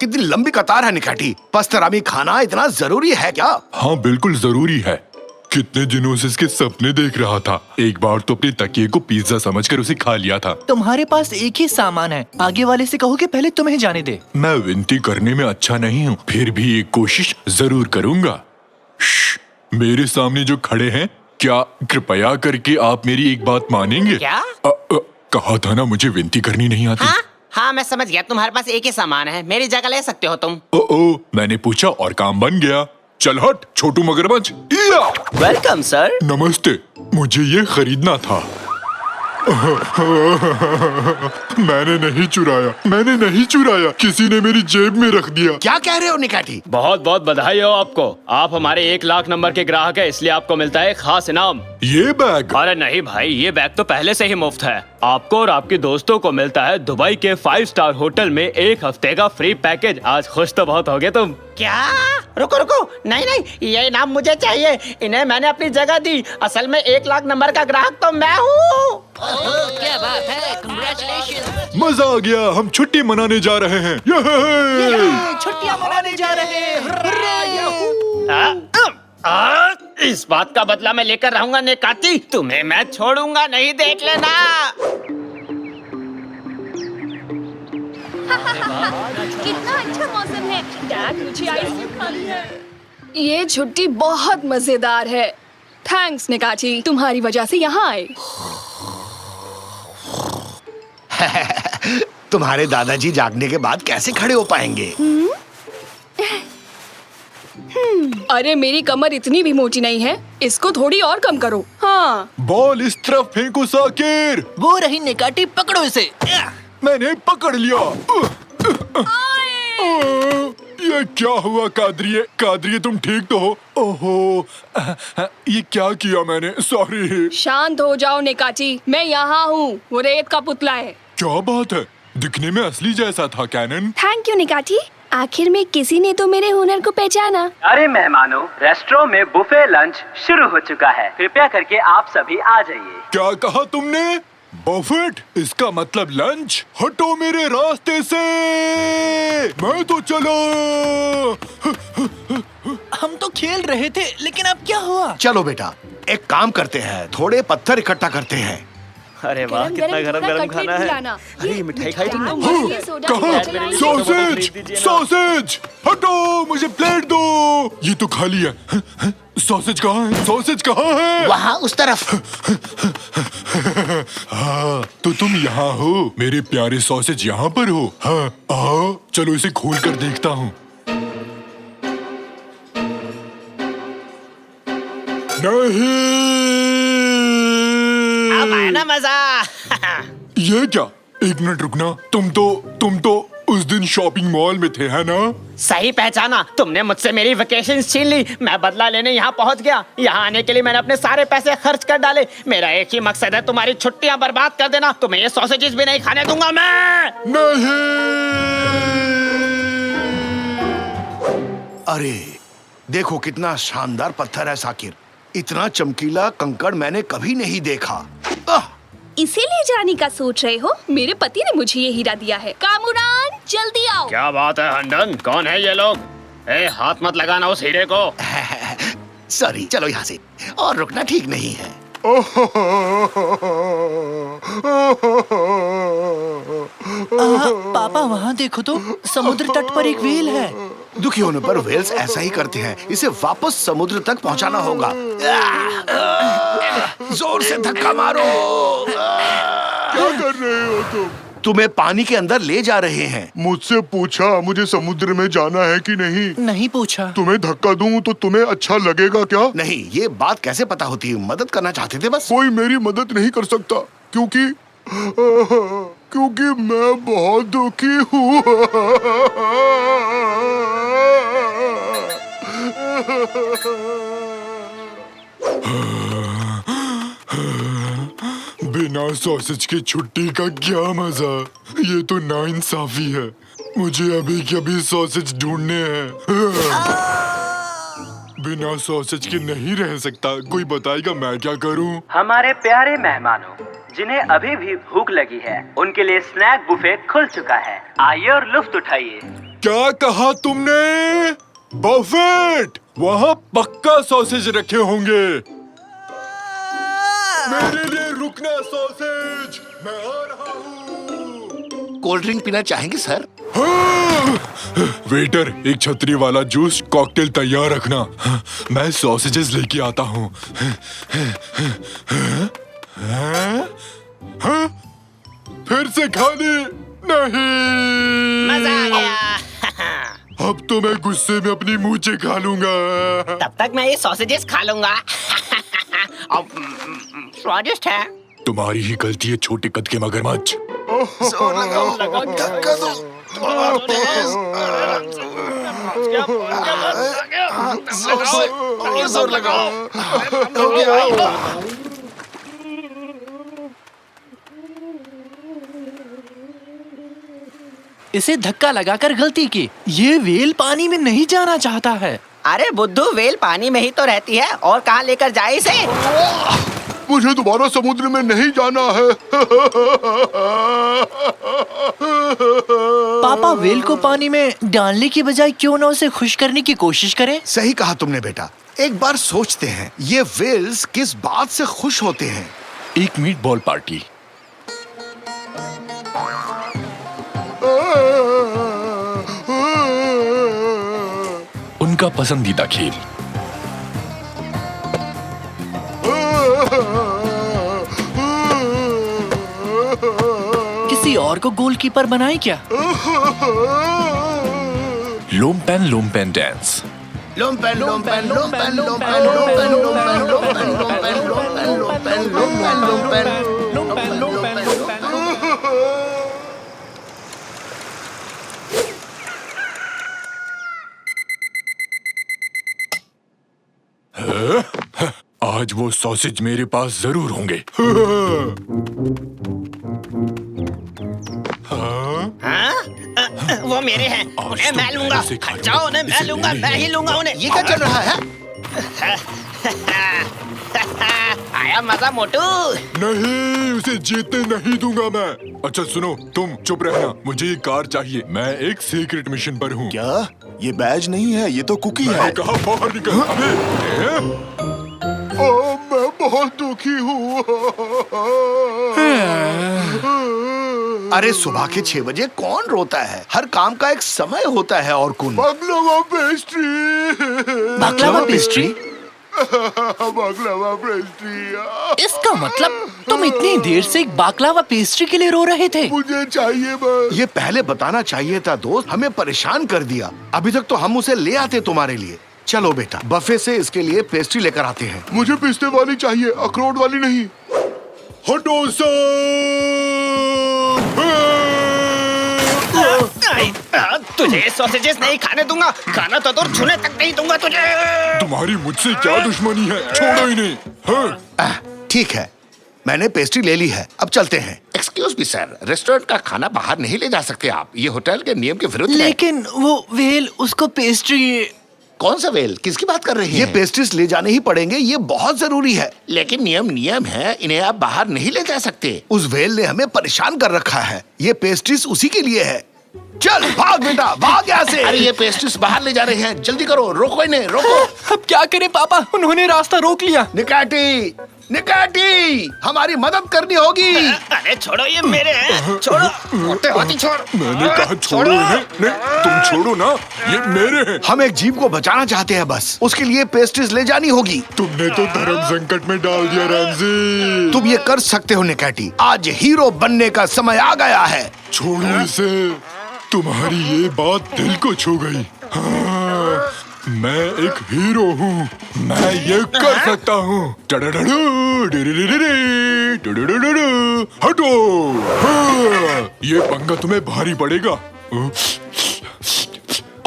कितनी लंबी कतार है निकाटी। पस्तरामी खाना इतना जरूरी है क्या? हाँ बिल्कुल जरूरी है। कितने दिनों से इसके सपने देख रहा था। एक बार तो अपने तकिए को पिज्जा समझकर उसे खा लिया था। तुम्हारे पास एक ही सामान है, आगे वाले से कहो कि पहले तुम्हें जाने दे। मैं विनती करने में अच्छा नहीं हूँ, फिर भी एक कोशिश जरूर करूँगा। मेरे सामने जो खड़े हैं, क्या कृपया करके आप मेरी एक बात मानेंगे? क्या? कहा था ना मुझे विनती करनी नहीं आती। हाँ मैं समझ गया, तुम्हारे पास एक ही सामान है, मेरी जगह ले सकते हो तुम। ओ, मैंने पूछा और काम बन गया। चल हट छोटू मगरमच्छ। Welcome sir. नमस्ते, मुझे ये खरीदना था। मैंने नहीं चुराया, किसी ने मेरी जेब में रख दिया। क्या कह रहे हो निकाटी? बहुत बहुत बधाई हो आपको, आप हमारे 1 लाख नंबर के ग्राहक हैं, इसलिए आपको मिलता है खास इनाम। ये बैग? अरे नहीं भाई, ये बैग तो पहले से ही मुफ्त है। आपको और आपके दोस्तों को मिलता है दुबई के 5 स्टार होटल में 1 हफ्ते का फ्री पैकेज। आज खुश तो बहुत होगे तुम। क्या? रुको रुको, नहीं, ये इनाम मुझे चाहिए। इन्हें मैंने अपनी जगह दी, असल में 1 लाख नंबर का ग्राहक तो मैं हूँ। क्या बात है, कांग्रेचुलेशन। मजा आ गया, हम छुट्टी मनाने जा रहे हैं। छुट्टियां मनाने जा रहे हैं। इस बात का बदला मैं लेकर रहूंगा निकाती, तुम्हें मैं छोड़ूंगा नहीं, देख लेना। कितना अच्छा मौसम है। डैड मुझे आइसक्रीम खानी है। ये छुट्टी बहुत मजेदार है। थैंक्स निकाची, तुम्हारी वजह से यहाँ आए। तुम्हारे दादाजी जागने के बाद कैसे खड़े हो पाएंगे? अरे मेरी कमर इतनी भी मोटी नहीं है, इसको थोड़ी और कम करो। हाँ। बॉल इस तरफ फेंको साकिर। वो रही निकाटी, पकड़ो इसे। मैंने पकड़ लिया। ये क्या हुआ कादरिए तुम ठीक तो हो? ओहो, ये क्या किया मैंने? सॉरी। शांत हो जाओ निकाची, मैं यहाँ हूँ। वो रेत का पुतला है। क्या बात है, दिखने में असली जैसा था कैनन। थैंक यू निकाची, आखिर में किसी ने तो मेरे हुनर को पहचाना। अरे मेहमानों, रेस्टोरेंट में बुफे लंच शुरू हो चुका है, कृपया करके आप सभी आ जाइए। क्या कहा तुमने? बफेट? इसका मतलब लंच? हटो मेरे रास्ते से, मैं तो चला। हम तो खेल रहे थे, लेकिन अब क्या हुआ? चलो बेटा, एक काम करते हैं, थोड़े पत्थर इकट्ठा करते हैं। अरे वाह, कितना गरम गरम खाना है। अरे ये मिठाई खाई तुमने? सॉसेज, हटो, मुझे प्लेट दो। ये तो खाली है। सॉसेज कहाँ है? सॉसेज कहाँ है? वहाँ उस तरफ। हाँ, तो तुम यहाँ हो, मेरे प्यारे सॉसेज यहाँ पर हो। हाँ, आओ, चलो इसे खोल कर देखता हूँ। नहीं, अब आया ना मजा। ये क्या? एक मिनट रुकना, तुम तो उस दिन शॉपिंग मॉल में थे, है ना? सही पहचाना, तुमने मुझसे मेरी वेकेशन छीन ली। मैं बदला लेने यहाँ पहुँच गया। यहाँ आने के लिए मैंने अपने सारे पैसे खर्च कर डाले। मेरा एक ही मकसद है, तुम्हारी छुट्टियाँ बर्बाद कर देना। तुम्हें ये सॉसेजेस भी नहीं खाने दूंगा मैं। नहीं। अरे देखो कितना शानदार पत्थर है साकिर, इतना चमकीला कंकड़ मैंने कभी नहीं देखा। इसीलिए जाने का सोच रहे हो? मेरे पति ने मुझे ये हीरा दिया है। कामुरान, जल्दी आओ। क्या बात है हंडन, कौन है ये लोग? हाथ मत लगाना उस हीरे को। सॉरी, चलो यहाँ से, और रुकना ठीक नहीं है। पापा वहाँ देखो तो, समुद्र तट पर एक व्हेल है। दुखी होने पर व्हेल्स ऐसा ही करते हैं, इसे वापस समुद्र तक पहुँचाना होगा। जोर से धक्का मारो। क्या कर रहे हो तुम? तुम्हें पानी के अंदर ले जा रहे हैं। मुझसे पूछा मुझे समुद्र में जाना है कि नहीं? नहीं पूछा। तुम्हें धक्का दूं तो तुम्हें अच्छा लगेगा क्या? नहीं, ये बात कैसे पता होती है? मदद करना चाहते थे बस। कोई मेरी मदद नहीं कर सकता, क्योंकि मैं बहुत दुखी हूँ। बिना सॉसेज की छुट्टी का क्या मजा। ये तो नाइंसाफी है। मुझे अभी के अभी सॉसेज ढूंढने हैं। बिना सॉसेज के नहीं रह सकता। कोई बताएगा मैं क्या करूं? हमारे प्यारे मेहमानों, जिन्हें अभी भी भूख लगी है, उनके लिए स्नैक बुफे खुल चुका है। आइए और लुफ्त उठाइए। क्या कहा तुमने? बफेट, वहाँ पक्का सॉसेज रखे होंगे। मेरे लिए रुकना सॉसेज, मैं आ रहा हूँ। कोल्ड ड्रिंक पीना चाहेंगे सर? वेटर, एक छतरी वाला जूस कॉकटेल तैयार रखना। मैं सॉसेजेस लेके आता हूँ। फिर से खाने नहीं। मजा आ गया। अब तो मैं गुस्से में अपनी मूंछें खा लूंगा। तब तक मैं ये सॉसेजेस खा लूंगा। अब स्वादिष्ट है। तुम्हारी ही गलती है छोटे कद के मगरमच्छ। जोर लगाओ, धक्का दो। और जोर लगाओ। इसे धक्का लगाकर गलती की। ये व्हेल पानी में नहीं जाना चाहता है। अरे बुद्धू, व्हेल पानी में ही तो रहती है और कहाँ लेकर जाए इसे? मुझे दोबारा समुद्र में नहीं जाना है। पापा व्हेल को पानी में डालने की बजाय क्यों ना उसे खुश करने की कोशिश करें? सही कहा तुमने बेटा। एक बार सोचते हैं, ये व्हेल्स किस बात से खुश होते हैं? एक मीट बॉल पार्टी। उनका पसंदीदा खेल। किसी और को गोलकीपर बनाए क्या? लोमपेन डांस। लोमपेन लोमपेन लोमपेन लोमपेन लोमपेन लोमपेन लोमपेन लोमपेन लोमपेन लोमपेन लोमपेन लोमपेन। आज वो सॉसेज मेरे पास जरूर होंगे। वो मेरे हैं, उन्हें मैं लूंगा। जाओ, उन्हें मैं लूंगा, मैं ही लूंगा उन्हें। ये क्या चल रहा है? आया मजा मोटू। नहीं, उसे जीतने नहीं दूंगा मैं। अच्छा सुनो, तुम चुप रहना। मुझे ये कार चाहिए। मैं एक सीक्रेट मिशन पर हूँ। क्या? ये बैज नहीं है, ये तो कुकी है। कहा बाहर निकल। मैं बहुत दुखी हूँ। अरे सुबह के 6 बजे कौन रोता है? हर काम का एक समय होता है। और कौन? बाकलावा पेस्ट्री। बाकलावा पेस्ट्री? बाकलावा पेस्ट्री। इसका मतलब तुम इतनी देर से एक बाकलावा पेस्ट्री के लिए रो रहे थे? मुझे चाहिए बस। ये पहले बताना चाहिए था दोस्त, हमें परेशान कर दिया। अभी तक तो हम उसे ले आते तुम्हारे लिए। चलो बेटा, बफे से इसके लिए पेस्ट्री लेकर आते हैं। मुझे पिस्ते वाली चाहिए, अखरोट वाली नहीं। हटो तुझे सॉसेजेस नहीं खाने दूंगा। खाना तो दूर, छूने तक नहीं दूंगा तुझे। तुम्हारी मुझसे क्या दुश्मनी है? छोड़ो ही नहीं। ठीक है, मैंने पेस्ट्री ले ली है, अब चलते हैं। एक्सक्यूज मी सर, रेस्टोरेंट का खाना बाहर नहीं ले जा सकते आप। ये होटल के नियम के विरुद्ध है। लेकिन वो व्हेल उसको पेस्ट्री। कौन सा वेल? किसकी बात कर रही है? ये पेस्ट्रीज ले जाने ही पड़ेंगे, ये बहुत जरूरी है। लेकिन नियम है, इन्हें आप बाहर नहीं ले जा सकते। उस वेल ने हमें परेशान कर रखा है। ये पेस्ट्रीज उसी के लिए है। चल भाग बेटा, भाग यहाँ से। अरे ये पेस्ट्रीज बाहर ले जा रहे हैं, जल्दी करो, रोको इन्हें, रोको। अब क्या करें पापा, उन्होंने रास्ता रोक लिया। निकाटी, निकाटी, हमारी मदद करनी होगी। अरे छोड़ो, ये मेरे हैं। छोड़ो, होते होती छोड़। मैंने कहा छोड़ो इन्हें। नहीं, तुम छोड़ो ना, ये मेरे हैं। हम एक जीव को बचाना चाहते हैं बस, उसके लिए पेस्ट्रीज ले जानी होगी। तुमने तो धर्म संकट में डाल दिया रैमजी। तुम ये कर सकते हो निकाटी, आज हीरो बनने का समय आ गया है। छोड़ो इसे, तुम्हारी ये बात दिल को छू गई। हाँ, मैं एक हीरो हूँ, मैं ये कर सकता हूँ। हटो। हाँ, ये पंगा तुम्हें भारी पड़ेगा।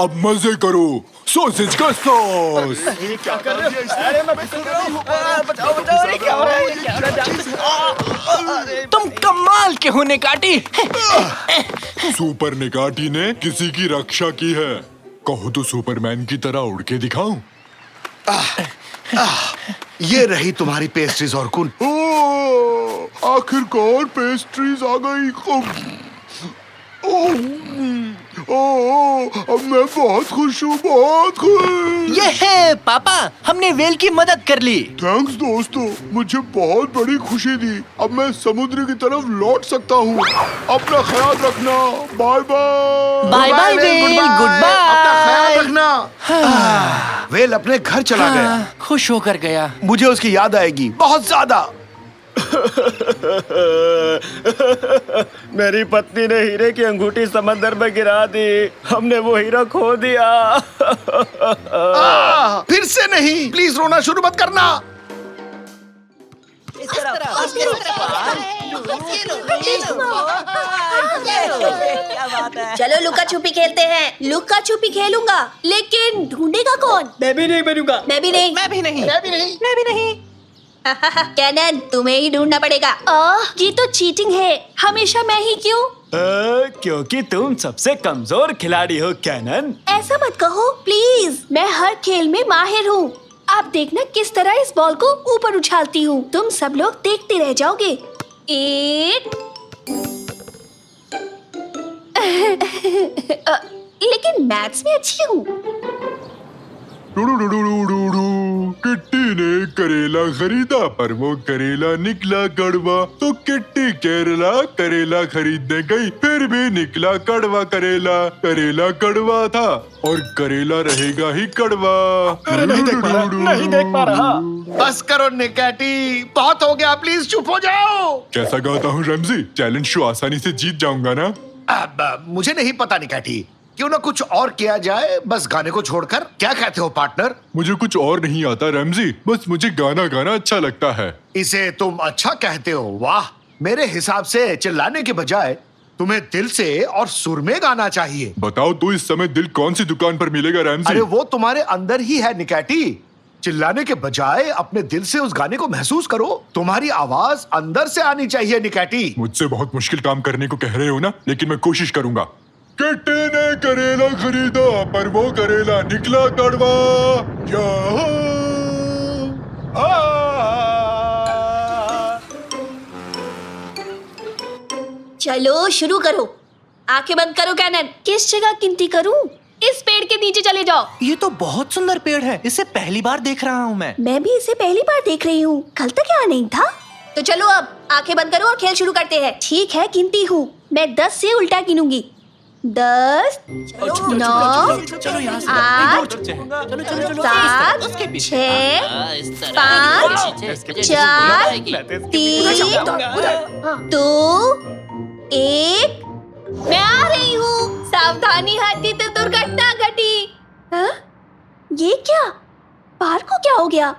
अब मजे करो, सॉसेज का सॉस। क्या कर रहे हो? अरे मैं बचाओ, अरे क्या हो रहा है? क्या हो रहा है? तुम कमाल के हो निकाटी। सुपर निकाटी ने किसी की रक्षा की है। कहो तो सुपरमैन की तरह उड़ के दिखाऊं? ये रही तुम्हारी पेस्ट्रीज और कुन। आखिरकार पेस्ट्रीज आ गई। अब मैं बहुत खुश हूँ, बहुत खुश। ये है पापा, हमने वेल की मदद कर ली। थैंक्स दोस्तों, मुझे बहुत बड़ी खुशी दी। अब मैं समुद्र की तरफ लौट सकता हूँ। अपना ख्याल रखना। Bye bye. Bye bye well, good अपना ख्याल बाय। रखना। वेल अपने घर चला गया। खुश होकर गया। मुझे उसकी याद आएगी बहुत ज्यादा। मेरी पत्नी ने हीरे की अंगूठी समंदर में गिरा दी। हमने वो हीरा खो दिया। फिर से नहीं, प्लीज रोना शुरू मत करना। चलो लुका छुपी खेलते हैं। लुका छुपी खेलूंगा, लेकिन ढूंढेगा कौन? मैं भी नहीं बनूंगा। मैं भी नहीं। मैं भी नहीं। मैं भी नहीं। मैं भी नहीं। कैनन, तुम्हें ही ढूंढना पड़ेगा। ये तो चीटिंग है। हमेशा मैं ही क्यों? क्योंकि तुम सबसे कमजोर खिलाड़ी हो कैनन। ऐसा मत कहो प्लीज। मैं हर खेल में माहिर हूँ। आप देखना किस तरह इस बॉल को ऊपर उछालती हूँ। तुम सब लोग देखते रह जाओगे। एक लेकिन मैथ्स में अच्छी हूँ। किट्टी ने करेला खरीदा पर वो करेला निकला कड़वा, तो किट्टी केरला करेला खरीदने गई, फिर भी निकला कड़वा करेला। करेला कड़वा था और करेला रहेगा ही कड़वा। नहीं देख पा रहा। बस करो निकैटी, बहुत हो गया, प्लीज चुप हो जाओ। कैसा गाता हूँ रैमजी? चैलेंज शो आसानी से जीत जाऊंगा ना? अब मुझे नहीं पता निकैटी, क्यों ना कुछ और किया जाए, बस गाने को छोड़कर। क्या कहते हो पार्टनर? मुझे कुछ और नहीं आता रैमजी, बस मुझे गाना गाना अच्छा लगता है। इसे तुम अच्छा कहते हो? वाह, मेरे हिसाब से चिल्लाने के बजाय तुम्हें दिल से और सुर में गाना चाहिए। बताओ तो इस समय दिल कौन सी दुकान पर मिलेगा रैमजी? अरे वो तुम्हारे अंदर ही है निकैटी। चिल्लाने के बजाय अपने दिल से उस गाने को महसूस करो। तुम्हारी आवाज अंदर से आनी चाहिए निकैटी। मुझसे बहुत मुश्किल काम करने को कह रहे हो ना, लेकिन मैं कोशिश करूंगा। किट्टी ने करेला खरीदा पर वो करेला निकला कड़वा। चलो शुरू करो। आंखें बंद करो कैनन। किस जगह गिनती करूं? इस पेड़ के नीचे चले जाओ। ये तो बहुत सुंदर पेड़ है, इसे पहली बार देख रहा हूँ मैं। मैं भी इसे पहली बार देख रही हूँ। कल तक यहाँ नहीं था। तो चलो अब आंखें बंद करो और खेल शुरू करते हैं। ठीक है, गिनती हूँ। मैं 10 से उल्टा गिनूंगी। 10, 9, 8, 7, 6, 5, 4, 3, 2, 1। मैं आ रही हूँ। सावधानी हाथी, तो दुर्घटना घटी। हाँ? ये क्या? बाहर को क्या हो गया?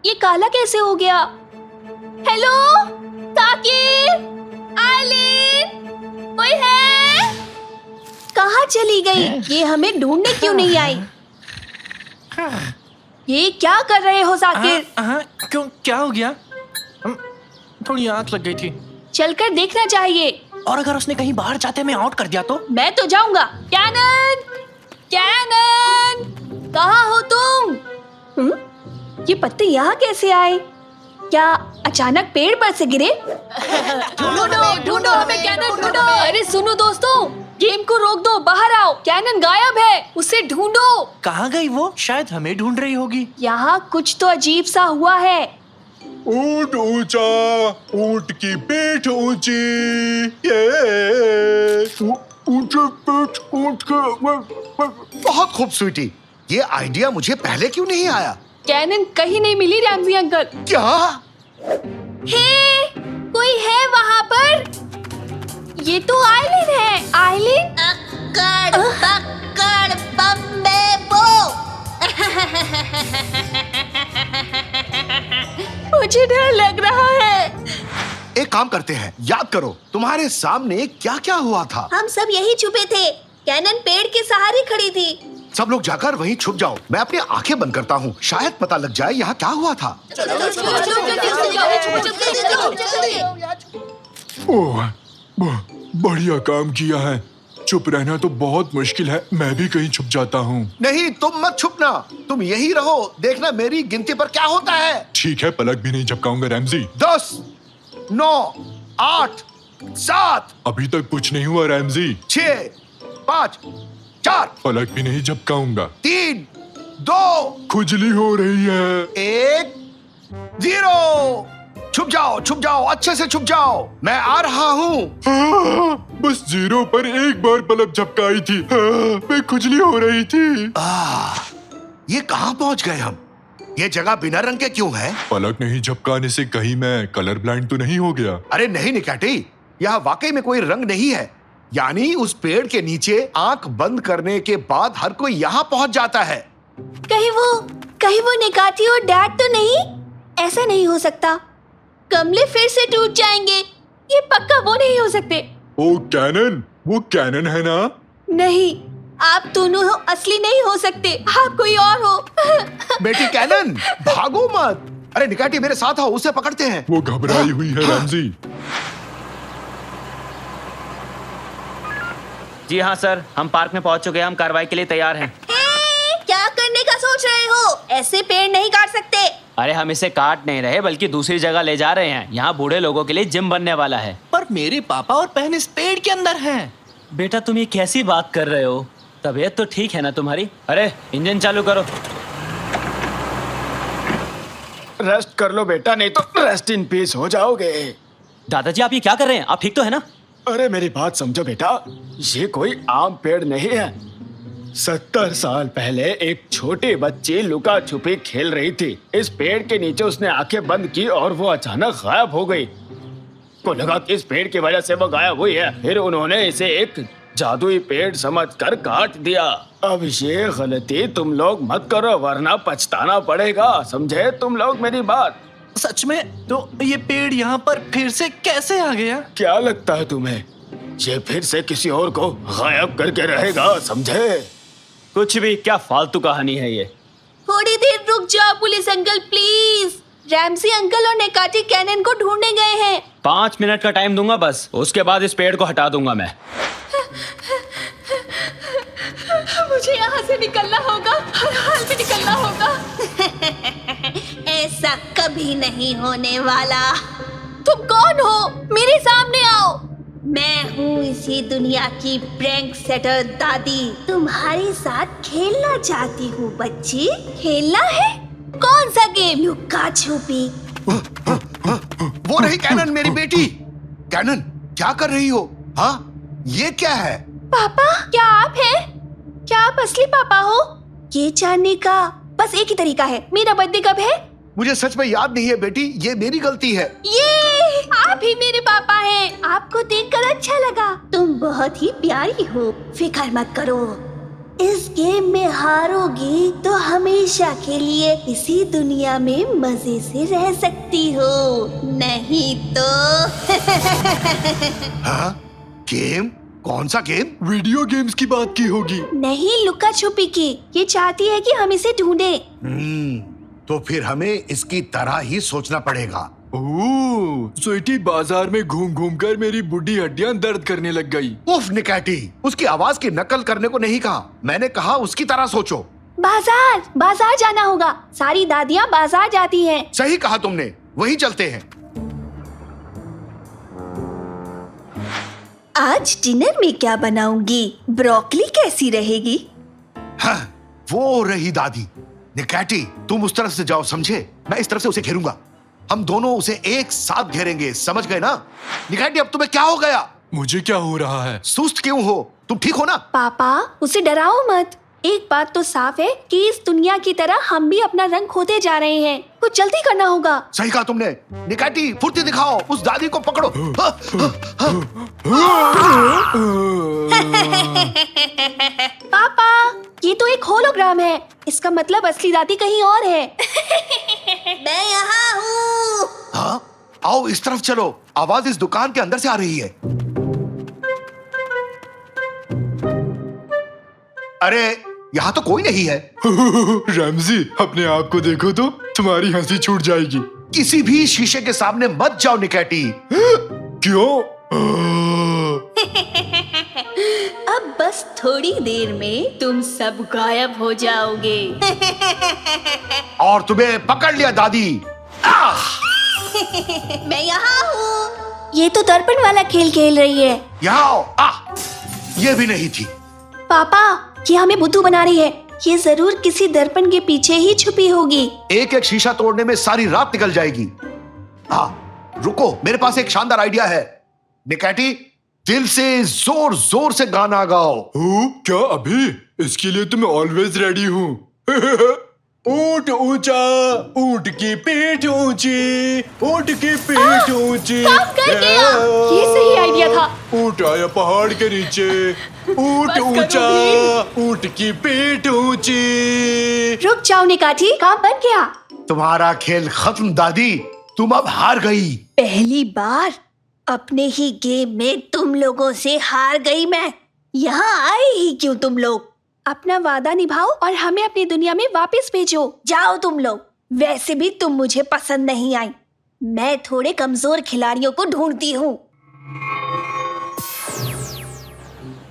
ये काला कैसे हो गया? हेलो ताकिर, आइलिन, कोई है? कहाँ चली गई? ये हमें ढूंढने क्यों नहीं आई? ये क्या कर रहे हो साकिर? क्यों, क्या हो गया? थोड़ी आंख लग गई थी। चलकर देखना चाहिए। और अगर उसने कहीं बाहर जाते में आउट कर दिया तो? मैं तो जाऊंगा। कैनन, कैनन, कहाँ हो तुम? ये पत्ते यहाँ कैसे आए? क्या अचानक पेड़ पर से गिरे? ढूंढो हमें कैनन, ढूंढो। अरे सुनो दोस्तों, गेम को रोक दो, बाहर आओ। कैनन गायब है, उसे ढूंढो। कहाँ गई वो? शायद हमें ढूंढ रही होगी। यहाँ कुछ तो अजीब सा हुआ है। ऊंट ऊंचा, ऊंट की पीठ ऊंची। ऊंचे पीठ, ऊंट के। बहुत खूब स्वीटी, ये आइडिया मुझे पहले क्यों नहीं आया? कैनन कहीं नहीं मिली रैमजी अंकल। क्या? हे, कोई है वहाँ पर? ये तो आइलिन है। आइलिन? अक्कड़ बक्कड़ बम्बे बो। मुझे डर लग रहा है। एक काम करते हैं, याद करो तुम्हारे सामने क्या क्या हुआ था। हम सब यही छुपे थे। कैनन पेड़ के सहारे खड़ी थी। सब लोग जाकर वहीं छुप जाओ। मैं अपनी आंखें बंद करता हूँ, शायद पता लग जाए यहाँ क्या हुआ था। ओह, बढ़िया काम किया है। चुप रहना तो बहुत मुश्किल है, मैं भी कहीं छुप जाता हूँ। नहीं, तुम मत छुपना, तुम यही रहो। देखना मेरी गिनती पर क्या होता है। ठीक है, पलक भी नहीं झपकाऊंगा रैमजी। 10, 9, 8, 7। अभी तक कुछ नहीं हुआ रैमजी। 6, 5 4 पलक भी नहीं झपकाऊंगा। 3 2 खुजली हो रही है। 1 0। छुप जाओ, अच्छे से छुप जाओ, मैं आ रहा हूँ। बस 0 पर एक बार पलक झपकाई थी। मैं खुजली हो रही थी। ये कहाँ पहुँच गए हम? ये जगह बिना रंग के क्यों है? पलक नहीं झपकाने से कहीं मैं कलर ब्लाइंड तो नहीं हो गया? अरे नहीं निकाटी, यहाँ वाकई में कोई रंग नहीं है। यानी उस पेड़ के नीचे आंख बंद करने के बाद हर कोई यहाँ पहुँच जाता है। कहीं वो निकाती और डैड तो नहीं? ऐसा नहीं हो सकता, गमले फिर से टूट जाएंगे। ये पक्का वो नहीं हो सकते। ओ कैनन, वो कैनन है ना? नहीं, आप दोनों हो, असली नहीं हो सकते, आप कोई और हो। बेटी कैनन, भागो मत। अरे निकाटी मेरे साथ आओ, उसे पकड़ते हैं। वो घबराई हुई है रैमजी। जी हाँ सर, हम पार्क में पहुंच चुके हैं। हम कार्रवाई के लिए तैयार हैं। क्या करने का सोच रहे हो? ऐसे पेड़ नहीं काट सकते। अरे हम इसे काट नहीं रहे बल्कि दूसरी जगह ले जा रहे हैं। यहाँ बूढ़े लोगों के लिए जिम बनने वाला है। पर मेरे पापा और बहन इस पेड़ के अंदर हैं। बेटा तुम ये कैसी बात कर रहे हो? तबीयत तो ठीक है ना तुम्हारी? अरे इंजन चालू करो। रेस्ट कर लो बेटा, नहीं तो रेस्ट इन पीस हो जाओगे। दादाजी आप ये क्या कर रहे हैं? आप ठीक तो है ना? अरे मेरी बात समझो बेटा, ये कोई आम पेड़ नहीं है। 70 साल पहले एक छोटी बच्ची लुका छुपी खेल रही थी। इस पेड़ के नीचे उसने आंखें बंद की और वो अचानक गायब हो गई। को लगा कि इस पेड़ की वजह से वो गायब हुई है। फिर उन्होंने इसे एक जादुई पेड़ समझकर काट दिया। अब ये गलती तुम लोग मत करो वरना पछताना पड़ेगा, समझे तुम लोग मेरी बात? सच में? तो ये पेड़ यहाँ पर फिर से कैसे आ गया? क्या लगता है तुम्हें ये फिर से किसी और को गायब करके रहेगा, समझे? कुछ भी, क्या फालतू कहानी है ये। थोड़ी देर रुक जाओ police uncle please. Ramsay uncle और नेकाटी कैनन को ढूंढने गए हैं। 5 मिनट का टाइम दूंगा बस, उसके बाद इस पेड़ को हटा दूंगा मैं। मुझे यहाँ से निकलना होगा, हर हाल में निकलना होगा। ऐसा कभी नहीं होने वाला। तुम कौन हो? मेरे सामने आओ। मैं हूँ इसी दुनिया की प्रैंक सेटर दादी। तुम्हारे साथ खेलना चाहती हूँ बच्ची। खेलना है? कौन सा गेम? लुक्का छुपी। वो रही कैनन, मेरी बेटी। कैनन क्या कर रही हो? हाँ ये क्या है? पापा क्या आप हैं? क्या आप असली पापा हो? ये जानने का बस एक ही तरीका है। मेरा बर्थडे कब है? मुझे सच में याद नहीं है बेटी, ये मेरी गलती है। ये आप ही मेरे पापा हैं। आपको देखकर अच्छा लगा। तुम बहुत ही प्यारी हो। फिक्र मत करो, इस गेम में हारोगी तो हमेशा के लिए इसी दुनिया में मजे से रह सकती हो, नहीं तो। हाँ? गेम? कौन सा गेम? वीडियो गेम्स की बात की होगी। नहीं, लुका छुपी की। ये चाहती है कि हम इसे ढूंढे। तो फिर हमें इसकी तरह ही सोचना पड़ेगा। ओह, स्वीटी बाजार में घूम घूम कर मेरी बुढ़ी हड्डियां दर्द करने लग गई। उफ निकाटी, उसकी आवाज की नकल करने को नहीं कहा, मैंने कहा उसकी तरह सोचो। बाजार जाना होगा। सारी दादियाँ बाजार जाती हैं। सही कहा तुमने, वही चलते हैं। आज डिनर में क्या बनाऊंगी? ब्रोकली कैसी रहेगी? हाँ, वो रही दादी। निकाटी तुम उस तरफ से जाओ, समझे? मैं इस तरफ से उसे घेरूंगा। हम दोनों उसे एक साथ घेरेंगे, समझ गए ना? निकाटी अब तुम्हें क्या हो गया? मुझे क्या हो रहा है? सुस्त क्यों हो? तुम ठीक हो ना? पापा उसे डराओ मत। एक बात तो साफ है कि इस दुनिया की तरह हम भी अपना रंग खोते जा रहे हैं। कुछ जल्दी करना होगा। सही कहा तुमने। निकाटी फुर्ती दिखाओ, उस दादी को पकड़ो। पापा ये तो एक होलोग्राम है। इसका मतलब असली दादी कहीं और है। मैं यहाँ हूँ। हाँ? आओ इस तरफ चलो, आवाज इस दुकान के अंदर से आ रही है। अरे यहाँ तो कोई नहीं है। रैमजी अपने आप को देखो तो तुम्हारी हंसी छूट जाएगी। किसी भी शीशे के सामने मत जाओ निकाटी। क्यों? अब बस थोड़ी देर में तुम सब गायब हो जाओगे। और तुम्हें पकड़ लिया दादी। मैं यहाँ हूँ। ये तो दर्पण वाला खेल खेल रही है। यहाँ आओ। ये भी नहीं थी। पापा, ये हमें बुद्धू बना रही है। ये जरूर किसी दर्पण के पीछे ही छुपी होगी। एक एक शीशा तोड़ने में सारी रात निकल जाएगी। हाँ, रुको, मेरे पास एक शानदार आइडिया है। निकैटी, दिल से जोर जोर से गाना गाओ। क्या अभी? इसके लिए तो मैं ऑलवेज रेडी हूँ। ऊंट ऊंचा, ऊंट की पीठ ऊंची, ऊंट की पीठ ऊंची। काम कर गया। ये सही आइडिया था। ऊंट आया पहाड़ के नीचे, ऊंट ऊंचा, ऊंट की पीठ ऊंची। रुक जाओ निकाठी, काम बन गया। तुम्हारा खेल खत्म दादी, तुम अब हार गई। पहली बार अपने ही गेम में तुम लोगों से हार गई मैं। यहाँ आए ही क्यों तुम लोग? अपना वादा निभाओ और हमें अपनी दुनिया में वापस भेजो। जाओ तुम लोग। वैसे भी तुम मुझे पसंद नहीं आई। मैं थोड़े कमजोर खिलाड़ियों को ढूंढती हूँ।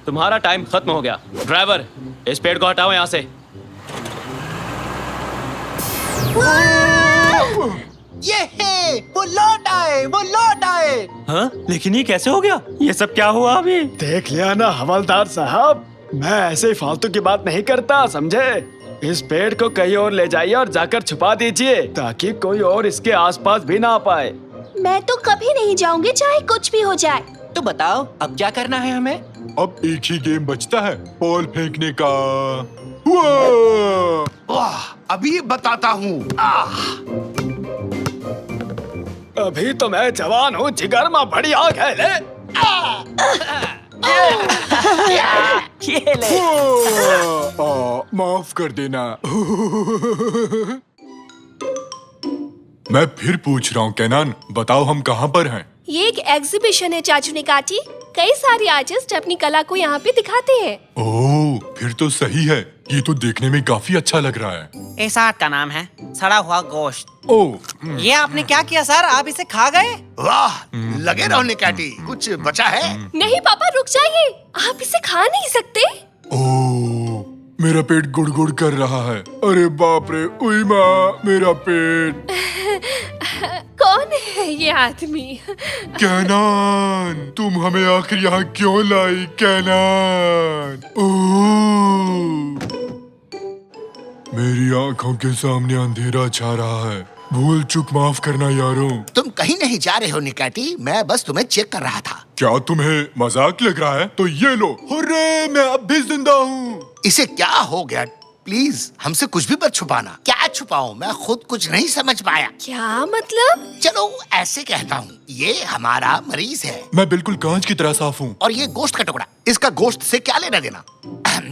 तुम्हारा टाइम खत्म हो गया। ड्राइवर, इस पेड़ को हटाओ यहाँ से। वो लौट आए। हाँ? लेकिन ये कैसे हो गया? ये सब क्या हुआ अभी? देख लिया ना हवलदार साहब, मैं ऐसे ही फालतू की बात नहीं करता, समझे? इस पेड़ को कहीं और ले जाइए और जाकर छुपा दीजिए ताकि कोई और इसके आसपास भी ना आ पाए। मैं तो कभी नहीं जाऊंगी, चाहे कुछ भी हो जाए। तो बताओ अब क्या करना है हमें? अब एक ही गेम बचता है, बॉल फेंकने का। वाह, अभी बताता हूँ। अभी तो मैं जवान हूँ, जिगर में बड़ी आग है। ले ये ले। माफ कर देना। मैं फिर पूछ रहा हूँ कैनान, बताओ हम कहाँ पर हैं? ये एक एग्जीबिशन है चाचू निकाची। कई सारे आर्टिस्ट अपनी कला को यहाँ पे दिखाते हैं। ओह, फिर तो सही है। ये तो देखने में काफी अच्छा लग रहा है। इस आर्ट का नाम है सड़ा हुआ गोश्त। ओह, ये आपने क्या किया सर? आप इसे खा गए? वाह, लगे रहो निकैटी, कुछ बचा है? नहीं पापा, रुक जाइए। आप इसे खा नहीं सकते। ओह, मेरा पेट गुड़गुड़ कर रहा है। अरे बाप रे, उई माँ, मेरा पेट। कौन है ये आदमी? कैनान, तुम हमें आखिर यहाँ क्यों लाई कैनान? ओह, मेरी आंखों के सामने अंधेरा छा रहा है। भूल चूक माफ करना यारों। तुम कहीं नहीं जा रहे हो निकैटी, मैं बस तुम्हें चेक कर रहा था। क्या तुम्हें मजाक लग रहा है? तो ये लो। हुर्रे, मैं अब भी जिंदा हूँ। इसे क्या हो गया? प्लीज हमसे कुछ भी मत छुपाना। क्या छुपाऊं? मैं खुद कुछ नहीं समझ पाया। क्या मतलब? चलो ऐसे कहता हूँ, ये हमारा मरीज है मैं बिल्कुल कांच की तरह साफ हूँ। और ये गोश्त का टुकड़ा। इसका गोश्त से क्या लेना देना?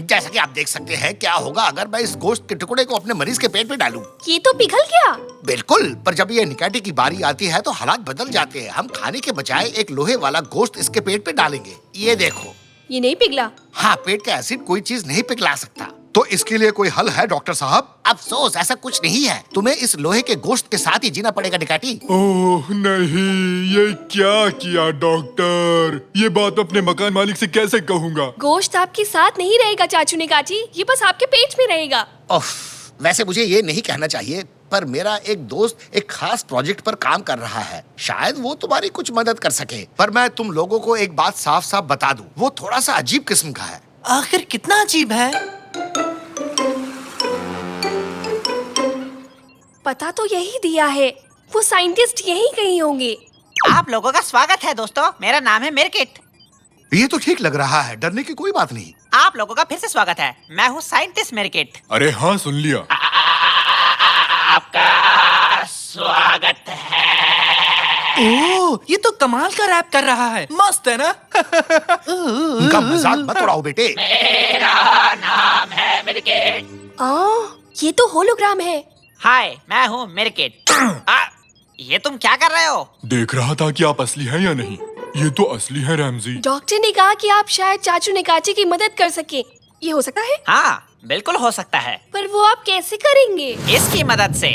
जैसा कि आप देख सकते हैं, क्या होगा अगर मैं इस गोश्त के टुकड़े को अपने मरीज के पेट में डालूं? ये तो पिघल गया। बिल्कुल, पर जब ये निकैटी की बारी आती है तो हालात बदल जाते हैं। हम खाने के बजाय एक लोहे वाला गोश्त इसके पेट पे डालेंगे। ये देखो। ये नहीं पिघला। हाँ, पेट का एसिड कोई चीज नहीं पिघला सकता। तो इसके लिए कोई हल है डॉक्टर साहब? अफसोस, ऐसा कुछ नहीं है। तुम्हें इस लोहे के गोश्त के साथ ही जीना पड़ेगा निकैटी। ओह नहीं, ये क्या किया डॉक्टर? ये बात अपने मकान मालिक से कैसे कहूँगा? गोश्त आपके साथ नहीं रहेगा चाचू निकाची, ये बस आपके पेट में रहेगा। ओफ, वैसे मुझे ये नहीं कहना चाहिए, पर मेरा एक दोस्त एक खास प्रोजेक्ट पर काम कर रहा है। शायद वो तुम्हारी कुछ मदद कर सके। पर मैं तुम लोगों को एक बात साफ साफ बता दूं, वो थोड़ा सा अजीब किस्म का है। आखिर कितना अजीब है? पता तो यही दिया है, वो साइंटिस्ट यही कहीं होंगे। आप लोगों का स्वागत है दोस्तों, मेरा नाम है मिरकिट। ये तो ठीक लग रहा है, डरने की कोई बात नहीं। आप लोगों का फिर से स्वागत है। मैं हूँ साइंटिस्ट मिरकिट। अरे हाँ, सुन लिया। आपका स्वागत है। ओह, ये तो कमाल का रैप कर रहा है। मस्त है ना? उनका मजाक मत उड़ाओ बेटे। मेरा नाम है मिरकिट। ये तो होलोग्राम है। हाय, मैं हूँ मिरकिट। ये तुम क्या कर रहे हो? देख रहा था कि आप असली हैं या नहीं। ये तो असली है रैमजी। डॉक्टर ने कहा कि आप शायद चाचू निकाची की मदद कर सके। ये हो सकता है? हाँ, बिल्कुल हो सकता है। पर वो आप कैसे करेंगे? इसकी मदद से।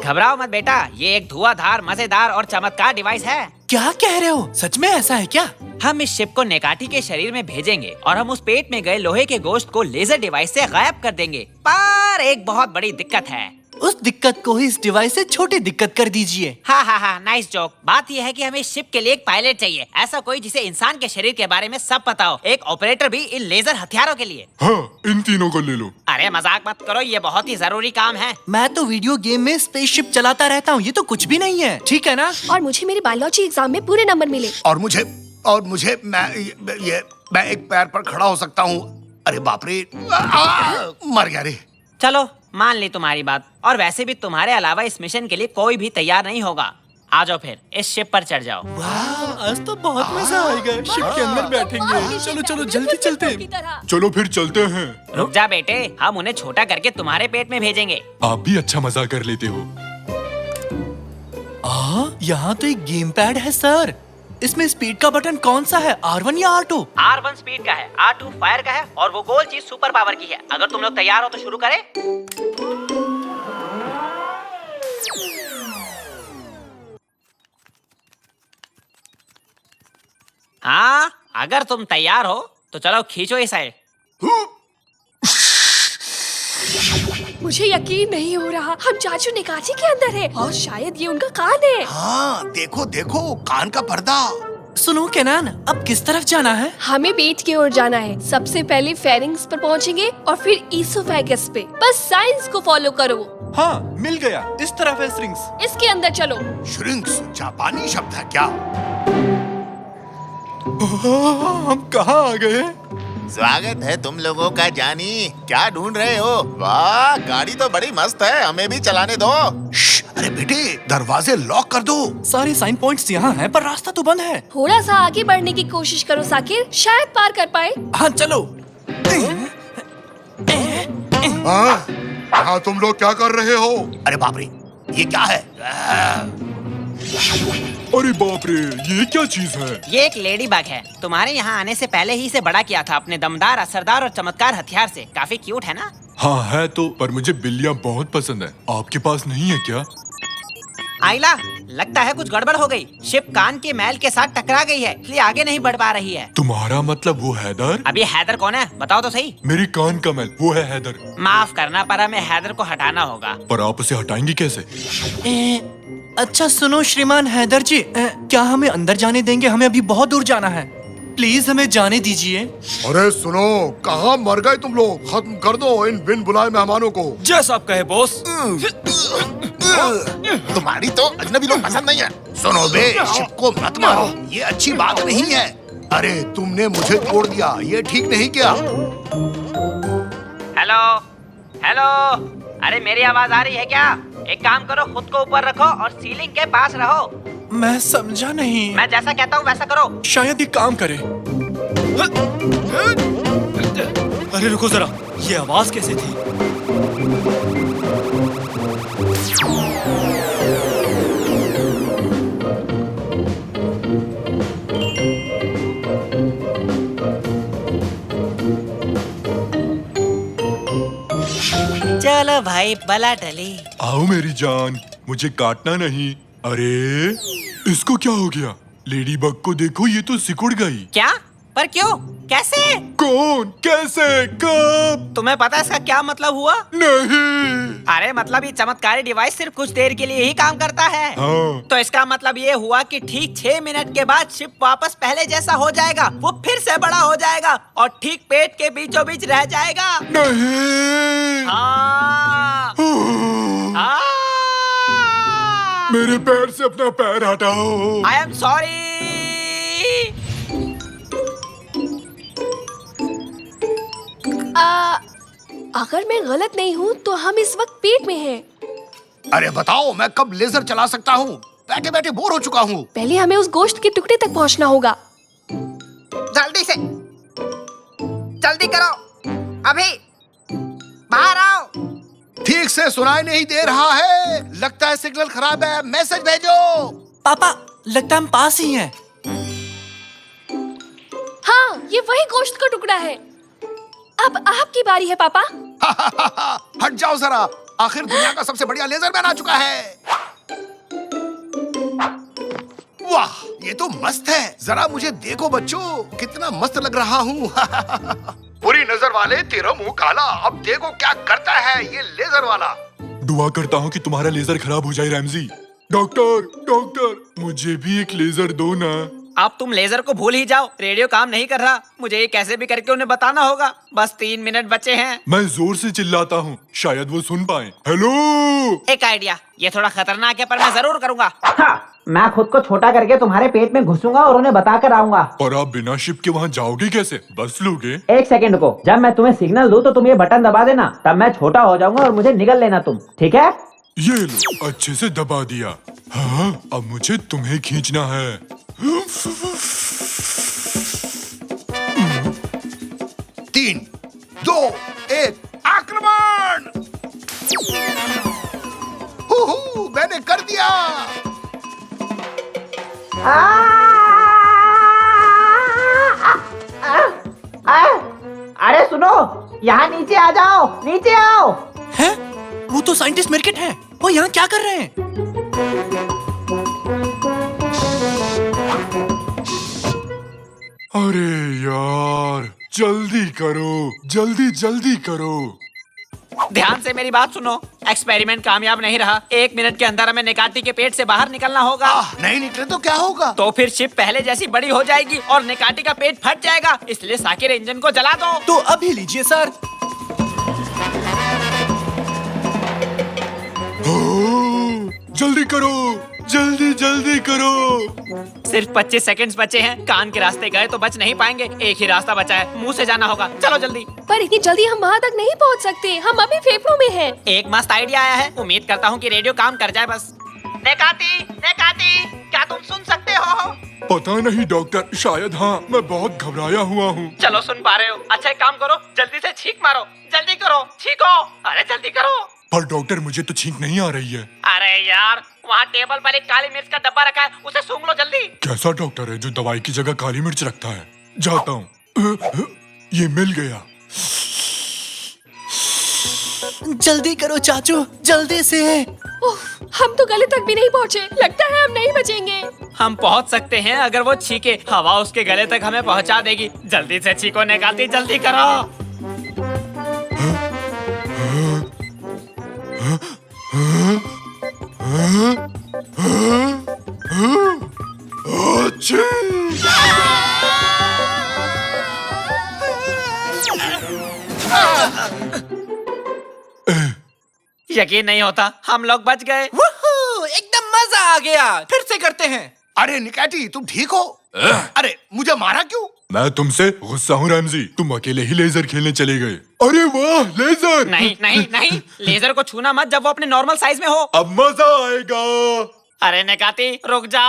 घबराओ मत बेटा, ये एक धुआंधार, मजेदार और चमत्कार डिवाइस है। क्या कह रहे हो? सच में ऐसा है क्या? हम इस शिप को नेकाटी के शरीर में भेजेंगे और हम उस पेट में गए लोहे के गोश्त को लेजर डिवाइस से गायब कर देंगे। पर एक बहुत बड़ी दिक्कत है। उस दिक्कत को ही इस डिवाइस से छोटी दिक्कत कर दीजिए। हाँ हाँ हाँ, नाइस जोक। बात यह है कि हमें शिप के लिए एक पायलट चाहिए, ऐसा कोई जिसे इंसान के शरीर के बारे में सब पता हो, एक ऑपरेटर भी इन लेजर हथियारों के लिए। हाँ, इन तीनों को ले लो। अरे मजाक मत करो, ये बहुत ही जरूरी काम है। मैं तो वीडियो गेम में स्पेसशिप चलाता रहता हूँ, ये तो कुछ भी नहीं है, ठीक है ना? और मुझे मेरे बायोलॉजी एग्जाम में पूरे नंबर मिले। और मुझे मैं एक पैर पर खड़ा हो सकता हूँ। अरे बाप रे, मर गया रे। चलो मान ली तुम्हारी बात, और वैसे भी तुम्हारे अलावा इस मिशन के लिए कोई भी तैयार नहीं होगा। आ जाओ फिर इस शिप पर चढ़ जाओ। वाह, आज तो बहुत मजा आएगा। शिप के अंदर बैठेंगे। चलो चलो जल्दी चलते। चलो फिर चलते हैं। रुक जा बेटे, हम उन्हें छोटा करके तुम्हारे पेट में भेजेंगे। आप भी अच्छा मजा कर लेते हो। यहाँ तो एक गेम पैड है सर। इसमें स्पीड का बटन कौन सा है, R1 या R2? R1 स्पीड का है, R2 फायर का है, और वो गोल चीज सुपर पावर की है। अगर तुम लोग तैयार हो तो शुरू करें। हाँ, अगर तुम तैयार हो तो चलो खींचो इसे। मुझे यकीन नहीं हो रहा, हम चाचू निकाची के अंदर है और शायद ये उनका कान है। हाँ, देखो देखो, कान का पर्दा। सुनो केनान, अब किस तरफ जाना है? हमें पेट की ओर जाना है। सबसे पहले फेरिंग्स पर पहुंचेंगे और फिर ईसोफेगस पे। बस साइंस को फॉलो करो। हाँ, मिल गया। इस तरफ है श्रिंक्स। इसके अंदर चलो। श्रिंक्स जापानी शब्द है क्या? हम कहाँ आ गए? स्वागत है तुम लोगों का जानी। क्या ढूंढ रहे हो? वाह, गाड़ी तो बड़ी मस्त है, हमें भी चलाने दो। अरे बेटे, दरवाजे लॉक कर दो। सारे साइन पॉइंट्स यहाँ हैं, पर रास्ता तो बंद है। थोड़ा सा आगे बढ़ने की कोशिश करो साकिर, शायद पार कर पाए। हाँ चलो। हाँ, तुम लोग क्या कर रहे हो? अरे बाप रे, ये क्या है? अरे बाप रे, ये क्या चीज है? ये एक लेडी बग है। तुम्हारे यहाँ आने से पहले ही इसे बड़ा किया था अपने दमदार, असरदार और चमत्कार हथियार से। काफी क्यूट है ना? हाँ है तो, पर मुझे बिल्लियाँ बहुत पसंद है। आपके पास नहीं है क्या? आइला, लगता है कुछ गड़बड़ हो गई। शिप कान के मैल के साथ टकरा गई है, इसलिए आगे नहीं बढ़ पा रही है। तुम्हारा मतलब वो हैदर? अब ये हैदर कौन है, बताओ तो सही। मेरी कान का मैल, वो है हैदर। माफ करना, पर हमें हैदर को हटाना होगा। पर आप उसे हटाएंगे कैसे? अच्छा सुनो श्रीमान हैदर जी, क्या हमें अंदर जाने देंगे? हमें अभी बहुत दूर जाना है, प्लीज हमें जाने दीजिए। अरे सुनो, कहाँ मर गए तुम लोग? खत्म कर दो इन बिन बुलाए मेहमानों को। जैसा आप कहे बॉस। तुम्हारी तो अजनबी लोग पसंद नहीं है। सुनो बे, शिप को मत मारो, ये अच्छी बात नहीं है। अरे तुमने मुझे तोड़ दिया, ये ठीक नहीं किया। हेलो हेलो, अरे मेरी आवाज आ रही है क्या? एक काम करो, खुद को ऊपर रखो और सीलिंग के पास रहो। मैं समझा नहीं। मैं जैसा कहता हूँ वैसा करो। शायद ये काम करे। अरे रुको जरा, ये आवाज कैसे थी? चलो भाई, बला टली। आओ मेरी जान, मुझे काटना नहीं। अरे इसको क्या हो गया? लेडी बग को देखो, ये तो सिकुड़ गई। क्या? पर क्यों? कैसे? कौन? कैसे? कब? तुम्हें पता है इसका क्या मतलब हुआ? नहीं। अरे मतलब ये चमत्कारी डिवाइस सिर्फ कुछ देर के लिए ही काम करता है। हाँ। तो इसका मतलब ये हुआ कि ठीक 6 मिनट के बाद शिप वापस पहले जैसा हो जाएगा। वो फिर से बड़ा हो जाएगा और ठीक पेट के बीचों बीच रह जाएगा। नहीं। हाँ। हाँ। मेरे पैर से अपना पैर हटाओ। I am sorry. अगर मैं गलत नहीं हूँ तो हम इस वक्त पेट में हैं। अरे बताओ, मैं कब लेजर चला सकता हूँ? बैठे बैठे बोर हो चुका हूँ। पहले हमें उस गोश्त के टुकड़े तक पहुँचना होगा। जल्दी से, जल्दी करो, अभी बाहर आओ। ठीक से सुनाई नहीं दे रहा है, लगता है सिग्नल खराब है। मैसेज भेजो। पापा, लगता है हम पास ही हैं। हाँ, ये वही गोश्त का टुकड़ा है। अब आपकी बारी है पापा। हट जाओ जरा, आखिर दुनिया का सबसे बढ़िया लेजर मैन आ चुका है। वाह, ये तो मस्त है। जरा मुझे देखो बच्चों, कितना मस्त लग रहा हूँ। बुरी नजर वाले, तेरा मुंह काला। अब देखो क्या करता है ये लेजर वाला। दुआ करता हूँ कि तुम्हारा लेजर खराब हो जाए रैमजी। डॉक्टर डॉक्टर मुझे भी एक लेजर दो ना। अब तुम लेजर को भूल ही जाओ, रेडियो काम नहीं कर रहा। मुझे ये कैसे भी करके उन्हें बताना होगा। बस 3 मिनट बचे हैं। मैं जोर से चिल्लाता हूँ, शायद वो सुन पाए। हेलो। एक आइडिया, ये थोड़ा खतरनाक है पर मैं जरूर करूँगा। हाँ, मैं खुद को छोटा करके तुम्हारे पेट में घुसूंगा और उन्हें बता कर आऊंगा। और आप बिना शिप के वहाँ जाओगे कैसे? बस लोगे? 1 सेकंड को, जब मैं तुम्हें सिग्नल दूं तो तुम ये बटन दबा देना, तब मैं छोटा हो जाऊंगा और मुझे निगल लेना तुम, ठीक है? ये लो, अच्छे से दबा दिया। हाँ, अब मुझे तुम्हें खींचना है। 3, 2, 1 आक्रमण! मैंने कर दिया। अरे सुनो, यहाँ नीचे आ जाओ, नीचे आओ। हैं? वो तो साइंटिस्ट मिर्किट है। वो यहाँ क्या कर रहे हैं? अरे यार, जल्दी करो, जल्दी जल्दी करो। ध्यान से मेरी बात सुनो, एक्सपेरिमेंट कामयाब नहीं रहा। 1 मिनट के अंदर हमें निकाटी के पेट से बाहर निकलना होगा। नहीं निकले तो क्या होगा? तो फिर शिप पहले जैसी बड़ी हो जाएगी और निकाटी का पेट फट जाएगा। इसलिए साकिर इंजन को जला दो। तो अभी लीजिए सर। जल्दी करो, जल्दी जल्दी करो। सिर्फ 25 सेकंड्स बचे हैं। कान के रास्ते गए तो बच नहीं पाएंगे। एक ही रास्ता बचा है, मुंह से जाना होगा। चलो जल्दी। पर इतनी जल्दी हम वहाँ तक नहीं पहुँच सकते, हम अभी फेफड़ों में हैं। एक मस्त आइडिया आया है, उम्मीद करता हूँ कि रेडियो काम कर जाए बस। नेकाती, नेकाती, क्या तुम सुन सकते हो? पता नहीं डॉक्टर, शायद हाँ। मैं बहुत घबराया हुआ हूँ। चलो सुन पा रहे हो। अच्छा एक काम करो, जल्दी से छींक मारो। जल्दी करो, छींको। अरे जल्दी करो। पर डॉक्टर मुझे तो छींक नहीं आ रही है। अरे यार, वहाँ टेबल पर एक काली मिर्च का डब्बा रखा है, उसे सूंघ लो जल्दी। कैसा डॉक्टर है जो दवाई की जगह काली मिर्च रखता है? जाता हूँ। ये मिल गया। जल्दी करो चाचू, जल्दी से। हम तो गले तक भी नहीं पहुँचे, लगता है हम नहीं बचेंगे। हम पहुँच सकते हैं अगर वो छींके। हवा उसके गले तक हमें पहुँचा देगी। जल्दी से छींको निकालती, जल्दी करो। यकीन नहीं होता, हम लोग बच गए। एकदम मजा आ गया। फिर से करते हैं। अरे निकाटी, तुम ठीक हो? अरे मुझे मारा क्यों? मैं तुमसे गुस्सा हूँ रैमजी, तुम अकेले ही लेजर खेलने चले गए। अरे वाह, लेजर! नहीं नहीं नहीं, लेजर को छूना मत जब वो अपने नॉर्मल साइज में हो। अब मजा आएगा। अरे निकाती, रुक जा।